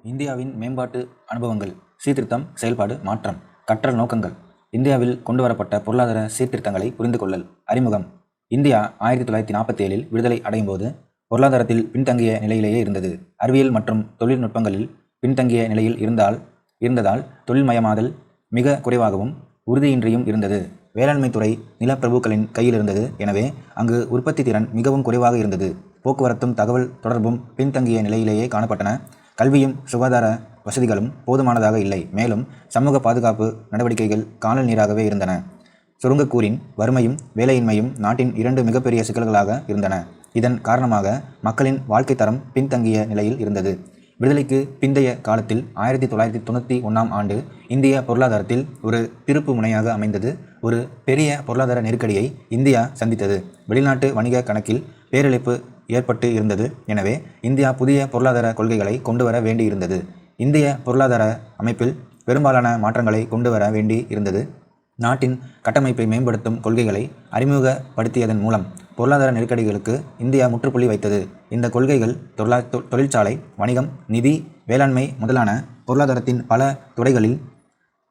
இந்தியாவின் மேம்பாட்டு அனுபவங்கள், சீர்திருத்தம், செயல்பாடு, மாற்றம், கற்றல் நோக்கங்கள். இந்தியாவில் கொண்டுவரப்பட்ட பொருளாதார சீர்திருத்தங்களை புரிந்து கொள்ளல். அறிமுகம். இந்தியா 1947இல் விடுதலை அடையும்போது பொருளாதாரத்தில் பின்தங்கிய நிலையிலேயே இருந்தது. அறிவியல் மற்றும் தொழில்நுட்பங்களில் பின்தங்கிய நிலையில் இருந்ததால் தொழில்மயமாதல் மிக குறைவாகவும் உறுதியின்றியும் இருந்தது. வேளாண்மை துறை நிலப்பிரபுக்களின் கையில் இருந்தது. எனவே அங்கு உற்பத்தி திறன் மிகவும் குறைவாக இருந்தது. போக்குவரத்தும் தகவல் தொடர்பும் பின்தங்கிய நிலையிலேயே காணப்பட்டன. கல்வியும் சுகாதார வசதிகளும் போதுமானதாக இல்லை. மேலும் சமூக பாதுகாப்பு நடவடிக்கைகள் கானல் நீராகவே இருந்தன. சுருங்கக்கூறின் வறுமையும் வேலையின்மையும் நாட்டின் 2 மிகப்பெரிய சிக்கல்களாக இருந்தன. இதன் காரணமாக மக்களின் வாழ்க்கை தரம் பின்தங்கிய நிலையில் இருந்தது. விடுதலைக்கு பிந்தைய காலத்தில் 1991ஆம் ஆண்டு இந்திய பொருளாதாரத்தில் ஒரு திருப்பு முனையாக அமைந்தது. ஒரு பெரிய பொருளாதார நெருக்கடியை இந்தியா சந்தித்தது. வெளிநாட்டு வணிக கணக்கில் பேரிழப்பு ஏற்பட்டு இருந்தது. எனவே இந்தியா புதிய பொருளாதார கொள்கைகளை கொண்டுவர வேண்டியிருந்தது. இந்திய பொருளாதார அமைப்பில் பெரும்பாலான மாற்றங்களை கொண்டுவர வேண்டி இருந்தது. நாட்டின் கட்டமைப்பை மேம்படுத்தும் கொள்கைகளை அறிமுகப்படுத்தியதன் மூலம் பொருளாதார நெருக்கடிகளுக்கு இந்தியா முற்றுப்புள்ளி வைத்தது. இந்த கொள்கைகள் தொழிற்சாலை, வணிகம், நிதி, வேளாண்மை முதலான பொருளாதாரத்தின் பல துறைகளில்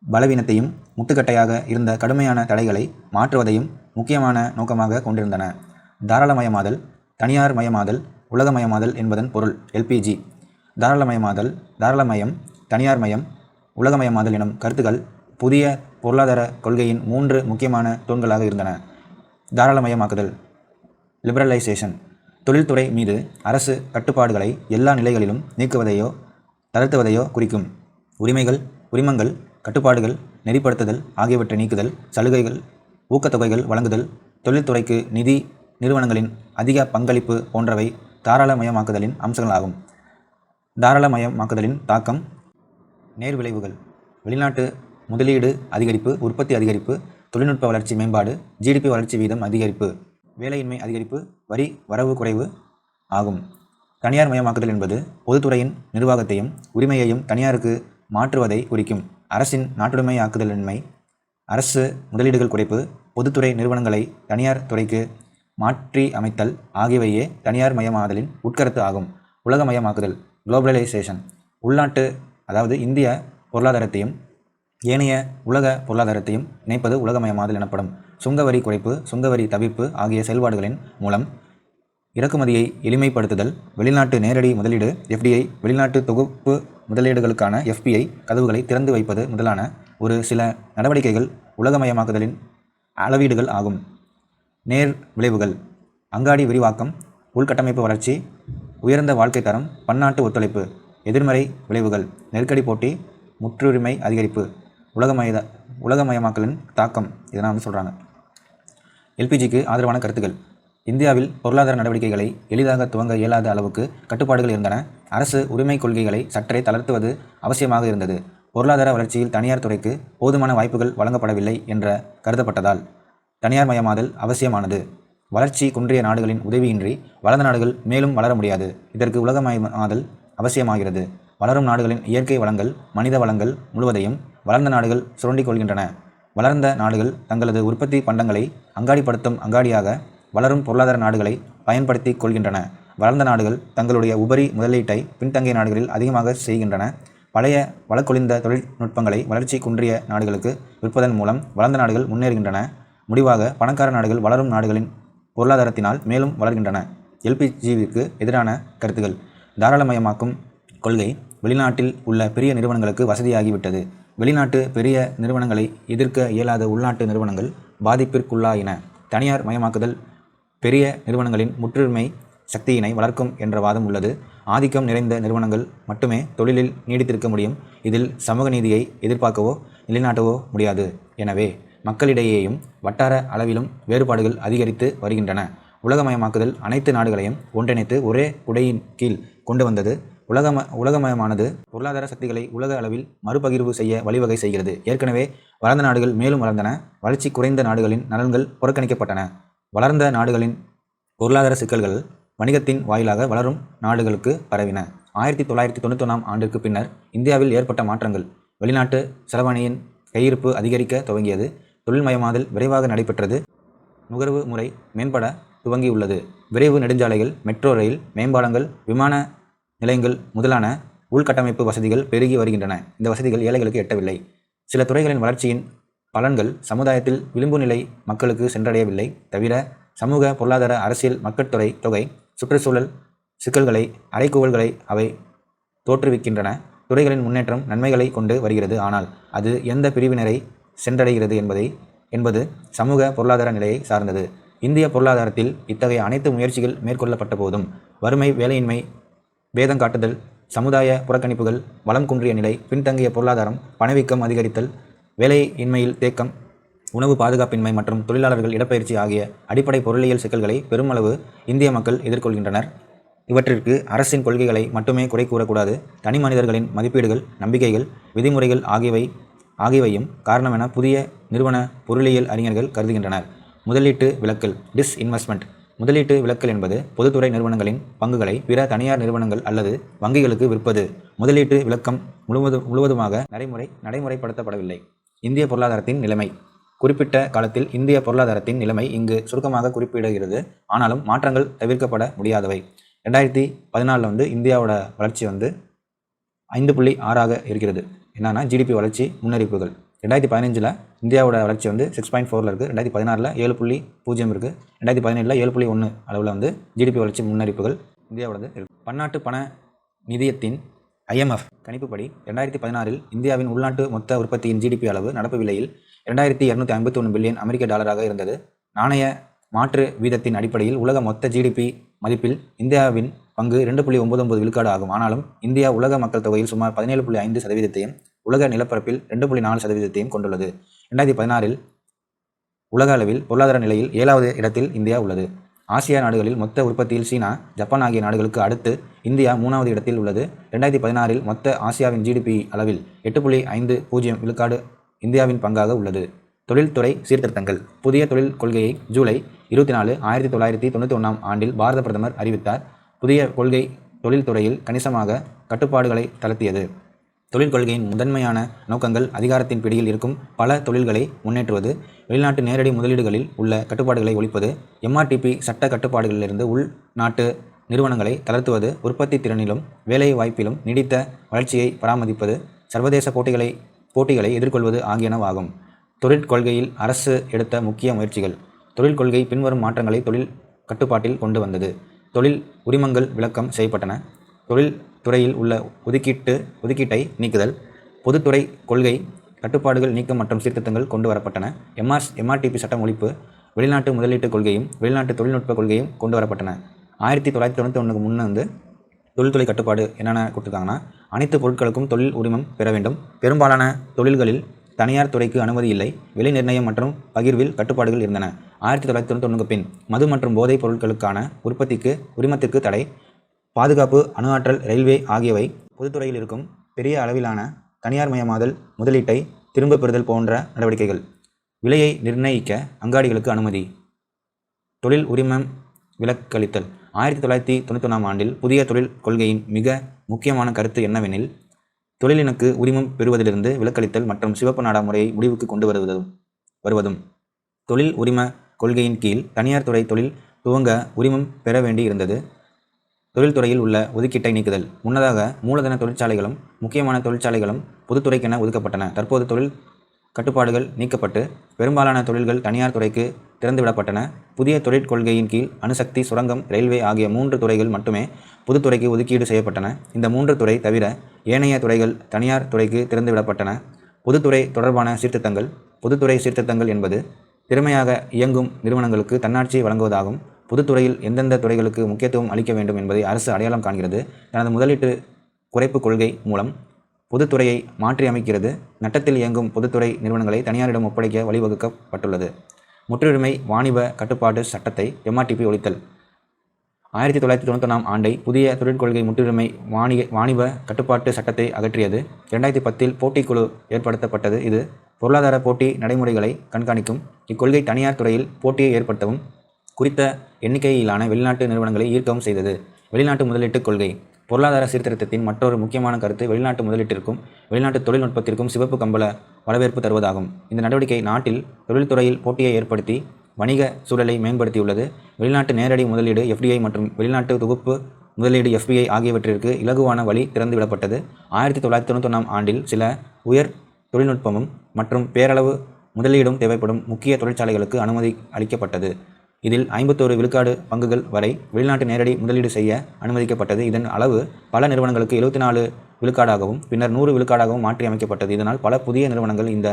பலவீனத்தையும் முட்டுக்கட்டையாக இருந்த கடுமையான தடைகளை மாற்றுவதையும் முக்கியமான நோக்கமாக கொண்டிருந்தன. தாராளமயமாதல், தனியார் மயமாதல், உலகமயமாதல் என்பதன் பொருள். எல்பிஜி. தாராளமயம், தனியார்மயம், உலகமயமாதல் எனும் கருத்துக்கள் புதிய பொருளாதார கொள்கையின் 3 முக்கியமான தூண்களாக இருந்தன. தாராளமயமாக்குதல், லிபரலைசேஷன், தொழில்துறை மீது அரசு கட்டுப்பாடுகளை எல்லா நிலைகளிலும் நீக்குவதையோ தளர்த்துவதையோ குறிக்கும். உரிமங்கள், கட்டுப்பாடுகள், நெறிப்படுத்துதல் ஆகியவற்றை நீக்குதல். சலுகைகள், ஊக்கத்தொகைகள் வழங்குதல், தொழில்துறைக்கு நிதி நிறுவனங்களின் அதிக பங்களிப்பு போன்றவை தாராளமயமாக்குதலின் அம்சங்களாகும். தாராளமயமாக்குதலின் தாக்கம். நேர்விளைவுகள். வெளிநாட்டு முதலீடு அதிகரிப்பு, உற்பத்தி அதிகரிப்பு, தொழில்நுட்ப வளர்ச்சி மேம்பாடு, ஜிடிபி வளர்ச்சி வீதம் அதிகரிப்பு, வேலையின்மை அதிகரிப்பு, வரி வரவு குறைவு ஆகும். தனியார் மயமாக்குதல் என்பது பொதுத்துறையின் நிர்வாகத்தையும் உரிமையையும் தனியாருக்கு மாற்றுவதை குறிக்கும். அரசின் நாட்டுடைமையாக்குதலின்மை, அரசு முதலீடுகள் குறைப்பு, பொதுத்துறை நிறுவனங்களை தனியார் துறைக்கு மாற்றி அமைத்தல் ஆகியவையே தனியார் மயமாதலின் உட்கருத்து ஆகும். உலகமயமாக்குதல், குளோபலைசேஷன், உள்நாட்டு அதாவது இந்திய பொருளாதாரத்தையும் ஏனைய உலக பொருளாதாரத்தையும் இணைப்பது உலகமயமாதல் எனப்படும். சுங்கவரி குறைப்பு, சுங்கவரி தவிர்ப்பு ஆகிய செயல்பாடுகளின் மூலம் இறக்குமதியை எளிமைப்படுத்துதல், வெளிநாட்டு நேரடி முதலீடு எஃப்டிஐ, வெளிநாட்டு தொகுப்பு முதலீடுகளுக்கான எஃபிஐ கதவுகளை திறந்து வைப்பது முதலான ஒரு சில நடவடிக்கைகள் உலகமயமாக்குதலின் அளவீடுகள் ஆகும். நேர் விளைவுகள். அங்காடி விரிவாக்கம், உள்கட்டமைப்பு வளர்ச்சி, உயர்ந்த வாழ்க்கை தரம், பன்னாட்டு ஒத்துழைப்பு. எதிர்மறை விளைவுகள். நெருக்கடி போட்டி, முற்றுரிமை அதிகரிப்பு. உலகமயமாக்கலின் தாக்கம். இதெல்லாம் சொல்கிறாங்க. எல்பிஜிக்கு ஆதரவான கருத்துக்கள். இந்தியாவில் பொருளாதார நடவடிக்கைகளை எளிதாக துவங்க இயலாத அளவுக்கு கட்டுப்பாடுகள் இருந்தன. அரசு உரிமை கொள்கைகளை சற்றே தளர்த்துவது அவசியமாக இருந்தது. பொருளாதார வளர்ச்சியில் தனியார் துறைக்கு போதுமான வாய்ப்புகள் வழங்கப்படவில்லை என்ற கருதப்பட்டதால் தனியார் மயமாதல் அவசியமானது. வளர்ச்சி குன்றிய நாடுகளின் உதவியின்றி வளர்ந்த நாடுகள் மேலும் வளர முடியாது. இதற்கு உலகமயமாதல் அவசியமாகிறது. வளரும் நாடுகளின் இயற்கை வளங்கள், மனித வளங்கள் முழுவதையும் வளர்ந்த நாடுகள் சுரண்டிக் கொள்கின்றன. வளர்ந்த நாடுகள் தங்களது உற்பத்தி பண்டங்களை அங்காடிப்படுத்தும் அங்காடியாக வளரும் பொருளாதார நாடுகளை பயன்படுத்தி கொள்கின்றன. வளர்ந்த நாடுகள் தங்களுடைய உபரி முதலீட்டை பின்தங்கிய நாடுகளில் அதிகமாக செய்கின்றன. பழைய வழக்கொழிந்த தொழில்நுட்பங்களை வளர்ச்சி குன்றிய நாடுகளுக்கு விற்பதன் மூலம் வளர்ந்த நாடுகள் முன்னேறுகின்றன. முடிவாக பணக்கார நாடுகள் வளரும் நாடுகளின் பொருளாதாரத்தினால் மேலும் வளர்கின்றன. எல்பிஜிவிற்கு எதிரான கருத்துக்கள். தாராளமயமாக்கும் கொள்கை வெளிநாட்டில் உள்ள பெரிய நிறுவனங்களுக்கு வசதியாகிவிட்டது. வெளிநாட்டு பெரிய நிறுவனங்களை எதிர்க்க இயலாத உள்நாட்டு நிறுவனங்கள் பாதிப்பிற்குள்ளாயின. தனியார் மயமாக்குதல் பெரிய நிறுவனங்களின் முற்றுரிமை சக்தியினை வளர்க்கும் என்ற வாதம் உள்ளது. ஆதிக்கம் நிறைந்த நிறுவனங்கள் மட்டுமே தொழிலில் நீடித்திருக்க முடியும். இதில் சமூக நீதியை எதிர்பார்க்கவோ நிலைநாட்டவோ முடியாது. எனவே மக்களிடையேயும் வட்டார அளவிலும் வேறுபாடுகள் அதிகரித்து வருகின்றன. உலகமயமாக்குதல் அனைத்து நாடுகளையும் ஒன்றிணைத்து ஒரே குடையின் கீழ் கொண்டு வந்தது. உலகமயமானது பொருளாதார சக்திகளை உலக அளவில் மறுபகிர்வு செய்ய வழிவகை செய்கிறது. ஏற்கனவே வளர்ந்த நாடுகள் மேலும் வளர்ந்தன. வளர்ச்சி குறைந்த நாடுகளின் நலன்கள் புறக்கணிக்கப்பட்டன. வளர்ந்த நாடுகளின் பொருளாதார சிக்கல்கள் வணிகத்தின் வாயிலாக வளரும் நாடுகளுக்கு பரவின. 1991ஆம் ஆண்டிற்கு பின்னர் இந்தியாவில் ஏற்பட்ட மாற்றங்கள். வெளிநாட்டு செலவணியின் கையிருப்பு அதிகரிக்க துவங்கியது. தொழில்மயமாதல் விரைவாக நடைபெற்றது. நுகர்வு முறை மேம்பட துவங்கியுள்ளது. விரைவு நெடுஞ்சாலைகள், மெட்ரோ ரயில், மேம்பாலங்கள், விமான நிலையங்கள் முதலான உள்கட்டமைப்பு வசதிகள் பெருகி வருகின்றன. இந்த வசதிகள் ஏழைகளுக்கு எட்டவில்லை. சில துறைகளின் வளர்ச்சியின் பலன்கள் சமுதாயத்தில் விளிம்பு நிலை மக்களுக்கு சென்றடையவில்லை. தவிர சமூக, பொருளாதார, அரசியல், மக்கட்தொகை தொகை சுற்றுச்சூழல் சிக்கல்களை, அறைகூவல்களை அவை தோற்றுவிக்கின்றன. துறைகளின் முன்னேற்றம் நன்மைகளை கொண்டு வருகிறது. ஆனால் அது எந்த பிரிவினரை சென்றடைகிறது என்பது சமூக பொருளாதார நிலையை சார்ந்தது. இந்திய பொருளாதாரத்தில் இத்தகைய அனைத்து முயற்சிகள் மேற்கொள்ளப்பட்ட போதும் வறுமை, வேலையின்மை, பேதங்காட்டுதல், சமுதாய புறக்கணிப்புகள், வளம் குன்றிய நிலை, பின்தங்கிய பொருளாதாரம், பணவீக்கம் அதிகரித்தல், வேலையின்மையில் தேக்கம், உணவு பாதுகாப்பின்மை மற்றும் தொழிலாளர்கள் இடப்பெயர்ச்சி ஆகிய அடிப்படை பொருளியல் சிக்கல்களை பெருமளவு இந்திய மக்கள் எதிர்கொள்கின்றனர். இவற்றிற்கு அரசின் கொள்கைகளை மட்டுமே குறை கூறக்கூடாது. தனி மனிதர்களின் மதிப்பீடுகள், நம்பிக்கைகள், விதிமுறைகள் ஆகியவையும் காரணம் என புதிய நிறுவன பொருளியல் அறிஞர்கள் கருதுகின்றனர். முதலீட்டு விலக்கல் டிஸ்இன்வெஸ்ட்மெண்ட். முதலீட்டு விலக்கல் என்பது பொதுத்துறை நிறுவனங்களின் பங்குகளை பிற தனியார் நிறுவனங்கள் அல்லது வங்கிகளுக்கு விற்பது. முதலீட்டு விலக்கம் முழுவதுமாக நடைமுறைப்படுத்தப்படவில்லை. இந்திய பொருளாதாரத்தின் நிலைமை. குறிப்பிட்ட காலத்தில் இந்திய பொருளாதாரத்தின் நிலைமை இங்கு சுருக்கமாக குறிப்பிடுகிறது. ஆனாலும் மாற்றங்கள் தவிர்க்கப்பட முடியாதவை. 2014 இந்தியாவோட வளர்ச்சி 5.6 இருக்கிறது. என்னன்னா ஜிடிபி வளர்ச்சி முன்னறிவிப்புகள். 2015 இந்தியாவோட வளர்ச்சி 6.4 இருக்குது. 2016 7.0 இருக்குது. 2017 7.1 அளவில் ஜிடிபி வளர்ச்சி முன்னறிவிப்புகள் இந்தியாவோடது இருக்குது. பன்னாட்டு பண நிதியத்தின் IMF கணிப்புப்படி 2016 இந்தியாவின் உள்நாட்டு மொத்த உற்பத்தியின் ஜிடிபி அளவு நடப்பு விலையில் 2251 பில்லியன் அமெரிக்க டாலராக இருந்தது. நாணய மாற்று வீதத்தின் அடிப்படையில் உலக மொத்த ஜிடிபி மதிப்பில் இந்தியாவின் பங்கு 2.99 விழுக்காடு ஆகும். ஆனாலும் இந்தியா உலக மக்கள் தொகையில் சுமார் 17.5% உலக நிலப்பரப்பில் 2.4% கொண்டுள்ளது. 2016 உலக அளவில் பொருளாதார நிலையில் 7வது இடத்தில் இந்தியா உள்ளது. ஆசியா நாடுகளில் மொத்த உற்பத்தியில் சீனா, ஜப்பான் ஆகிய நாடுகளுக்கு அடுத்து இந்தியா 3வது இடத்தில் உள்ளது. 2016 மொத்த ஆசியாவின் ஜிடிபி அளவில் 8.50 விழுக்காடு இந்தியாவின் பங்காக உள்ளது. தொழில்துறை சீர்திருத்தங்கள். புதிய தொழில் கொள்கையை ஜூலை 24, 1991 ஆண்டில் பாரத பிரதமர் அறிவித்தார். புதிய கொள்கை தொழில்துறையில் கணிசமாக கட்டுப்பாடுகளை தளர்த்தியது. தொழில் கொள்கையின் முதன்மையான நோக்கங்கள் அதிகாரத்தின் பிடியில் இருக்கும் பல தொழில்களை முன்னேற்றுவது, வெளிநாட்டு நேரடி முதலீடுகளில் உள்ள கட்டுப்பாடுகளை ஒழிப்பது, MRTP சட்ட கட்டுப்பாடுகளிலிருந்து உள்நாட்டு நிறுவனங்களை தளர்த்துவது, உற்பத்தி திறனிலும் வேலை வாய்ப்பிலும் நீடித்த வளர்ச்சியை பராமரிப்பது, சர்வதேச போட்டிகளை எதிர்கொள்வது ஆகியனவாகும். தொழிற்கொள்கையில் அரசு எடுத்த முக்கிய முயற்சிகள். தொழில் கொள்கை பின்வரும் மாற்றங்களை தொழில் கட்டுப்பாட்டில் கொண்டு வந்தது. தொழில் உரிமங்கள் விலக்கம் செய்யப்பட்டன. தொழில் துறையில் உள்ள ஒதுக்கீட்டை நீக்குதல். பொதுத்துறை கொள்கை கட்டுப்பாடுகள் நீக்கம் மற்றும் சீர்திருத்தங்கள் கொண்டு வரப்பட்டன. MRTP சட்டம் ஒழிப்பு. வெளிநாட்டு முதலீட்டு கொள்கையும் வெளிநாட்டு தொழில்நுட்ப கொள்கையும் கொண்டு வரப்பட்டன. 1991 முன்னே தொழில்துறை கட்டுப்பாடு என்னென்ன கொடுத்துருக்காங்கன்னா, அனைத்து பொருட்களுக்கும் தொழில் உரிமம் பெற வேண்டும். பெரும்பாலான தொழில்களில் தனியார் துறைக்கு அனுமதி இல்லை. விலை நிர்ணயம் மற்றும் பகிர்வில் கட்டுப்பாடுகள் இருந்தன. 1991 பின் மது மற்றும் போதைப் பொருட்களுக்கான உரிமத்திற்கு தடை. பாதுகாப்பு, அணு ஆற்றல், ரயில்வே ஆகியவை பொதுத்துறையில் இருக்கும் பெரிய அளவிலான தனியார்மயமாதல், முதலீட்டை திரும்ப பெறுதல் போன்ற நடவடிக்கைகள். விலையை நிர்ணயிக்க அங்காடிகளுக்கு அனுமதி. தொழில் உரிமம் விலக்களித்தல். 1991 ஆண்டில் புதிய தொழில் கொள்கையின் மிக முக்கியமான கருத்து என்னவெனில், தொழிலினுக்கு உரிமம் பெறுவதிலிருந்து விலக்களித்தல் மற்றும் சிவப்பு நாடா முறையை முடிவுக்கு கொண்டு வருவதும். தொழில் உரிம கொள்கையின் கீழ் தனியார் துறை தொழில் துவங்க உரிமம் பெற வேண்டி இருந்தது. தொழில்துறையில் உள்ள ஒதுக்கீட்டை நீக்குதல். முன்னதாக மூலதன தொழிற்சாலைகளும் முக்கியமான தொழிற்சாலைகளும் பொதுத்துறைக்கென ஒதுக்கப்பட்டன. தற்போது தொழில் கட்டுப்பாடுகள் நீக்கப்பட்டு பெரும்பாலான தொழில்கள் தனியார் துறைக்கு திறந்துவிடப்பட்டன. புதிய தொழிற்கொள்கையின் கீழ் அணுசக்தி, சுரங்கம், ரயில்வே ஆகிய 3 துறைகள் மட்டுமே பொதுத்துறைக்கு ஒதுக்கீடு செய்யப்பட்டன. இந்த 3 துறை தவிர ஏனைய துறைகள் தனியார் துறைக்கு திறந்துவிடப்பட்டன. பொதுத்துறை தொடர்பான சீர்திருத்தங்கள். பொதுத்துறை சீர்திருத்தங்கள் என்பது திறமையாக இயங்கும் நிறுவனங்களுக்கு தன்னாட்சி வழங்குவதாகும். பொதுத்துறையில் எந்தெந்த துறைகளுக்கு முக்கியத்துவம் அளிக்க வேண்டும் என்பதை அரசு அடையாளம் காண்கிறது. தனது முதலீட்டு குறைப்பு கொள்கை மூலம் பொதுத்துறையை மாற்றி அமைக்கிறது. நட்டத்தில் இயங்கும் பொதுத்துறை நிறுவனங்களை தனியாரிடம் ஒப்படைக்க வழிவகுக்கப்பட்டுள்ளது. முற்றுரிமை வாணிப கட்டுப்பாட்டு சட்டத்தை MRTP ஒழித்தல். 1991 ஆண்டை புதிய தொழிற்கொள்கை முற்றுரிமை வாணிப கட்டுப்பாட்டு சட்டத்தை அகற்றியது. 2010 போட்டிக்குழு ஏற்படுத்தப்பட்டது. இது பொருளாதார போட்டி நடைமுறைகளை கண்காணிக்கும். இக்கொள்கை தனியார் துறையில் போட்டியை ஏற்படுத்தவும் குறித்த எண்ணிக்கையிலான வெளிநாட்டு நிறுவனங்களை ஈர்க்கவும் செய்தது. வெளிநாட்டு முதலீட்டுக் கொள்கை. பொருளாதார சீர்திருத்தத்தின் மற்றொரு முக்கியமான கருத்து வெளிநாட்டு முதலீட்டிற்கும் வெளிநாட்டு தொழில்நுட்பத்திற்கும் சிவப்பு கம்பள வரவேற்பு தருவதாகும். இந்த நடவடிக்கை நாட்டில் தொழில்துறையில் போட்டியை ஏற்படுத்தி வணிக சூழலை மேம்படுத்தியுள்ளது. வெளிநாட்டு நேரடி முதலீடு FDI மற்றும் வெளிநாட்டு தொகுப்பு முதலீடு FPI ஆகியவற்றிற்கு இலகுவான வழி திறந்து விடப்பட்டது. 1991ஆம் ஆண்டில் சில உயர் தொழில்நுட்பமும் மற்றும் பேரளவு முதலீடும் தேவைப்படும் முக்கிய தொழிற்சாலைகளுக்கு அனுமதி அளிக்கப்பட்டது. இதில் 51 விழுக்காடு பங்குகள் வரை வெளிநாட்டு நேரடி முதலீடு செய்ய அனுமதிக்கப்பட்டது. இதன் அளவு பல நிறுவனங்களுக்கு 74 விழுக்காடாகவும் பின்னர் 100 விழுக்காடாகவும் மாற்றி அமைக்கப்பட்டது. இதனால் பல புதிய நிறுவனங்கள் இந்த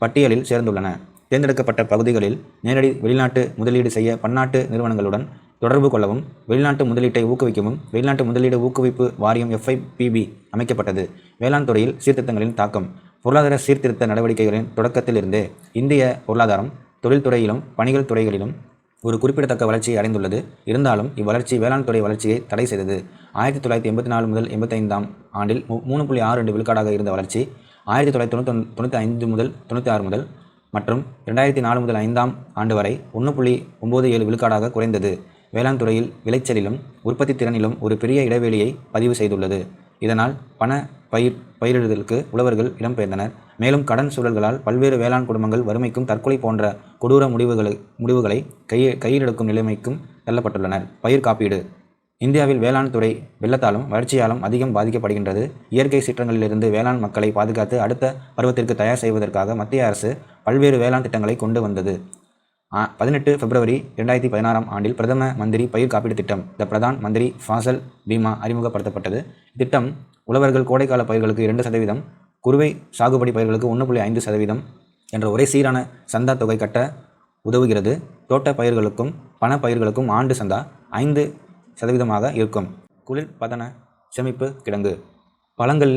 பட்டியலில் சேர்ந்துள்ளன. தேர்ந்தெடுக்கப்பட்ட பகுதிகளில் நேரடி வெளிநாட்டு முதலீடு செய்ய பன்னாட்டு நிறுவனங்களுடன் தொடர்பு கொள்ளவும் வெளிநாட்டு முதலீட்டை ஊக்குவிக்கவும் வெளிநாட்டு முதலீடு ஊக்குவிப்பு வாரியம் FIPB அமைக்கப்பட்டது. வேளாண் துறையில் சீர்திருத்தங்களின் தாக்கம். பொருளாதார சீர்திருத்த நடவடிக்கைகளின் தொடக்கத்திலிருந்தே இந்திய பொருளாதாரம் தொழில்துறையிலும் பணிகள் துறைகளிலும் ஒரு குறிப்பிடத்தக்க வளர்ச்சியை அடைந்துள்ளது. இருந்தாலும் இவ்வளர்ச்சி வேளாண் துறை வளர்ச்சியை தடை செய்தது. 1984 முதல் 85ஆம் ஆண்டில் 3.62 விழுக்காடாக இருந்த வளர்ச்சி 1995 முதல் 96 முதல் மற்றும் 2004 முதல் 5ஆம் ஆண்டு வரை 1.97 விழுக்காடாக குறைந்தது. வேளாண் துறையில் விளைச்சலிலும் உற்பத்தி திறனிலும் ஒரு பெரிய இடைவெளியை பதிவு செய்துள்ளது. இதனால் பயிரிடுதலுக்கு உழவர்கள் இடம்பெயர்ந்தனர். மேலும் கடன் சூழல்களால் பல்வேறு வேளாண் குடும்பங்கள் வறுமைக்கும் தற்கொலை போன்ற கொடூர முடிவுகளை கையிலெடுக்கும் நிலைமைக்கும் தள்ளப்பட்டுள்ளனர். பயிர் காப்பீடு. இந்தியாவில் வேளாண் துறை வெள்ளத்தாலும் வறட்சியாலும் அதிகம் பாதிக்கப்படுகின்றது. இயற்கை சீற்றங்களிலிருந்து வேளாண் மக்களை பாதுகாத்து அடுத்த பருவத்திற்கு தயார் செய்வதற்காக மத்திய அரசு பல்வேறு வேளாண் திட்டங்களை கொண்டு வந்தது. 18 பிப்ரவரி 2016ஆம் ஆண்டில் பிரதம மந்திரி பயிர் காப்பீடு திட்டம் த பிரதான் மந்திரி ஃபாசல் பீமா அறிமுகப்படுத்தப்பட்டது. திட்டம் உழவர்கள் கோடைக்கால பயிர்களுக்கு 2%, குறுவை சாகுபடி பயிர்களுக்கு 1.5% என்ற ஒரே சீரான சந்தா தொகை கட்ட உதவுகிறது. தோட்ட பயிர்களுக்கும் பண பயிர்களுக்கும் ஆண்டு சந்தா 5% இருக்கும். குளிர்பதன சேமிப்பு கிடங்கு. பழங்கள்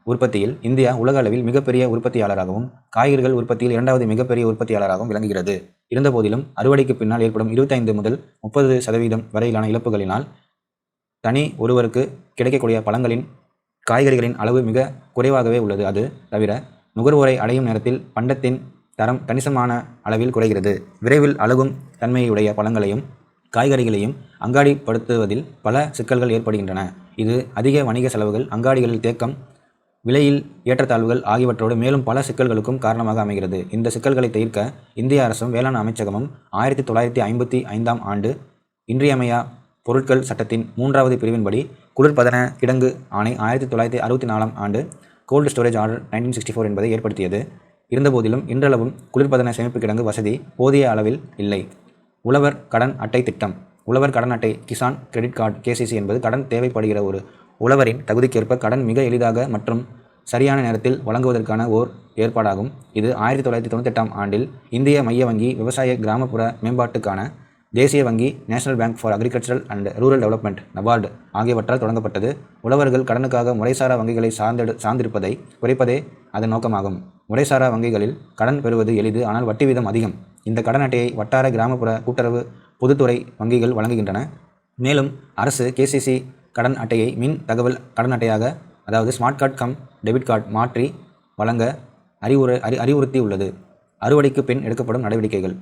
உற்பத்தியில் இந்தியா உலக அளவில் மிகப்பெரிய உற்பத்தியாளராகவும் காய்கறிகள் உற்பத்தியில் 2வது மிகப்பெரிய உற்பத்தியாளராகவும் விளங்குகிறது. இருந்தபோதிலும் அறுவடைக்கு பின்னால் ஏற்படும் 25 முதல் 30% வரையிலான இழப்புகளினால் தனி ஒருவருக்கு கிடைக்கக்கூடிய பழங்களின் காய்கறிகளின் அளவு மிக குறைவாகவே உள்ளது. அது தவிர நுகர்வோரை அடையும் நேரத்தில் பண்டத்தின் தரம் கணிசமான அளவில் குறைகிறது. விரைவில் அழுகும் தன்மையுடைய பழங்களையும் காய்கறிகளையும் அங்காடிப்படுத்துவதில் பல சிக்கல்கள் ஏற்படுகின்றன. இது அதிக வணிக செலவுகள், அங்காடிகளில் தேக்கம், விலையில் ஏற்றத்தாழ்வுகள் ஆகியவற்றோடு மேலும் பல சிக்கல்களுக்கும் காரணமாக அமைகிறது. இந்த சிக்கல்களை தீர்க்க இந்திய அரசும் வேளாண் அமைச்சகமும் 1955ஆம் ஆண்டு இன்றியமையா பொருட்கள் சட்டத்தின் 3வது பிரிவின்படி குளிர்பதன கிடங்கு ஆணை 1964ஆம் ஆண்டு கோல்டு ஸ்டோரேஜ் ஆர்டர் 1964 என்பதை ஏற்படுத்தியது. இருந்தபோதிலும் இன்றளவும் குளிர்பதன சேமிப்பு கிடங்கு வசதி போதிய அளவில் இல்லை. உழவர் கடன் அட்டை திட்டம். உழவர் கடன் அட்டை கிசான் கிரெடிட் கார்டு KCC என்பது கடன் தேவைப்படுகிற ஒரு உழவரின் தகுதிக்கேற்ப கடன் மிக எளிதாக மற்றும் சரியான நேரத்தில் வழங்குவதற்கான ஓர் ஏற்பாடாகும். இது 1998ஆம் ஆண்டில் இந்திய மைய வங்கி, விவசாய கிராமப்புற மேம்பாட்டுக்கான தேசிய வங்கி, national bank for agricultural and rural development NABARD ஆகியவற்றால் தொடங்கப்பட்டது. உழவர்கள் கடனுக்காக முறைசாரா வங்கிகளை சார்ந்திருப்பதை குறைப்பதே அதன் நோக்கமாகும். முறைசாரா வங்கிகளில் கடன் பெறுவது எளிது, ஆனால் வட்டி வீதம் அதிகம். இந்த கடன் அட்டையை வட்டார, கிராமப்புற, கூட்டுறவு, பொதுத்துறை வங்கிகள் வழங்குகின்றன. மேலும் அரசு KCC கடன் அட்டையை மின் தகவல் கடன் அட்டையாக, அதாவது smart card come debit card மாற்றி வழங்க அறிவுறுத்தியுள்ளது. அறுவடைக்கு பின் எடுக்கப்படும் நடவடிக்கைகள்.